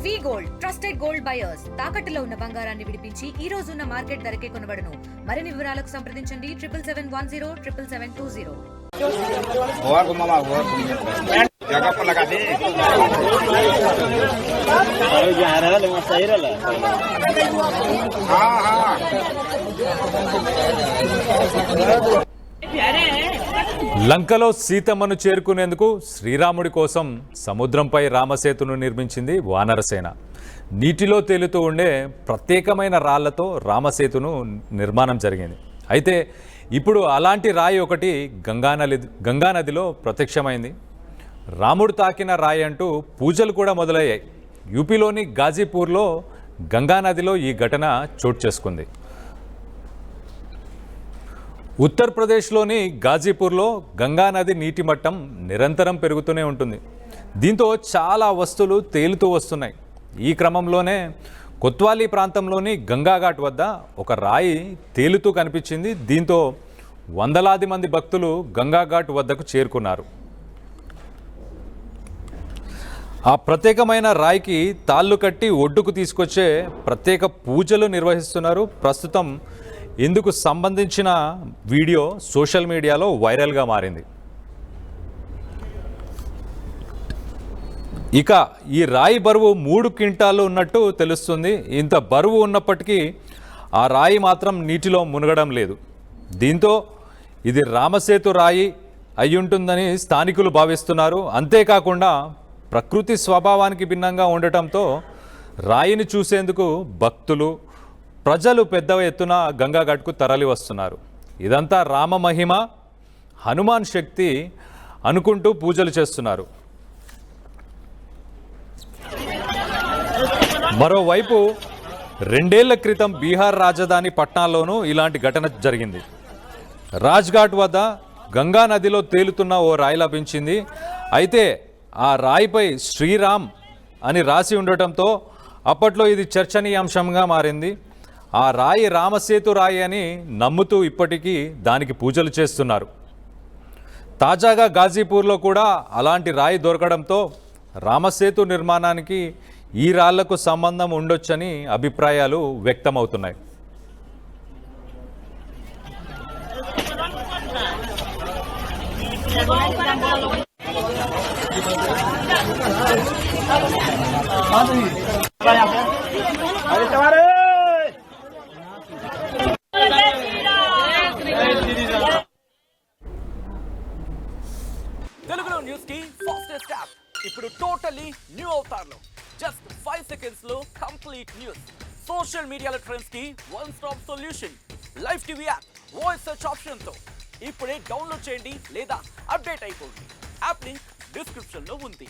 వి gold trusted gold buyers తాకట్టులో ఉన్న బంగారాన్ని విడిపించి ఈ రోజు ఉన్న మార్కెట్ ధరకే కొనబడును. మరిన్ని వివరాలకు సంప్రదించండి 77107720. जगह पर लगा दे లంకలో సీతమ్మను చేరుకునేందుకు శ్రీరాముడి కోసం సముద్రంపై రామసేతును నిర్మించింది వానరసేన. నీటిలో తేలుతూ ఉండే ప్రత్యేకమైన రాళ్లతో రామసేతును నిర్మాణం జరిగింది. అయితే ఇప్పుడు అలాంటి రాయి ఒకటి గంగానదిలో ప్రత్యక్షమైంది. రాముడు తాకిన రాయి అంటూ పూజలు కూడా మొదలయ్యాయి. యూపీలోని గాజీపూర్లో గంగానదిలో ఈ ఘటన చోటు చేసుకుంది. ఉత్తరప్రదేశ్లోని గాజీపూర్లో గంగానది నీటి మట్టం నిరంతరం పెరుగుతూనే ఉంటుంది. దీంతో చాలా వస్తువులు తేలుతూ వస్తున్నాయి. ఈ క్రమంలోనే కొత్వాలీ ప్రాంతంలోని గంగాఘాట్ వద్ద ఒక రాయి తేలుతూ కనిపించింది. దీంతో వందలాది మంది భక్తులు గంగాఘాట్ వద్దకు చేరుకున్నారు. ఆ ప్రత్యేకమైన రాయికి తాళ్ళు కట్టి ఒడ్డుకు తీసుకొచ్చే ప్రత్యేక పూజలు నిర్వహిస్తున్నారు. ప్రస్తుతం ఇందుకు సంబంధించిన వీడియో సోషల్ మీడియాలో వైరల్గా మారింది. ఇక ఈ రాయి బరువు 3 క్వింటాలు ఉన్నట్టు తెలుస్తుంది. ఇంత బరువు ఉన్నప్పటికీ ఆ రాయి మాత్రం నీటిలో మునగడం లేదు. దీంతో ఇది రామసేతు రాయి అయ్యుంటుందని స్థానికులు భావిస్తున్నారు. అంతేకాకుండా ప్రకృతి స్వభావానికి భిన్నంగా ఉండటంతో రాయిని చూసేందుకు భక్తులు ప్రజలు పెద్ద ఎత్తున గంగాఘాట్కు తరలి వస్తున్నారు. ఇదంతా రామ మహిమ, హనుమాన్ శక్తి అనుకుంటూ పూజలు చేస్తున్నారు. మరోవైపు 2 ఏళ్ల క్రితం బీహార్ రాజధాని పట్నాలోనూ ఇలాంటి ఘటన జరిగింది. రాజ్ఘాట్ వద్ద గంగా నదిలో తేలుతున్న ఓ రాయి లభించింది. అయితే ఆ రాయిపై శ్రీరామ్ అని రాసి ఉండటంతో అప్పట్లో ఇది చర్చనీయాంశంగా మారింది. ఆ రాయి రామసేతు రాయి అని నమ్ముతూ ఇప్పటికీ దానికి పూజలు చేస్తున్నారు. తాజాగా గాజీపూర్లో కూడా అలాంటి రాయి దొరకడంతో రామసేతు నిర్మాణానికి ఈ రాళ్లకు సంబంధం ఉండొచ్చని అభిప్రాయాలు వ్యక్తమవుతున్నాయి. తెలుగులో న్యూస్ కి ఫాస్టెస్ట్ యాప్ ఇప్పుడు టోటలీ న్యూ అవతార్లో జస్ట్ 5 seconds లో కంప్లీట్ న్యూస్. సోషల్ మీడియాలో ట్రెండ్స్ కి one stop solution. Live TV app voice search option తో ఇప్పుడే డౌన్లోడ్ చేయండి లేదా అప్డేట్ అయిపోండి. యాప్ లింక్ డిస్క్రిప్షన్ లో ఉంది.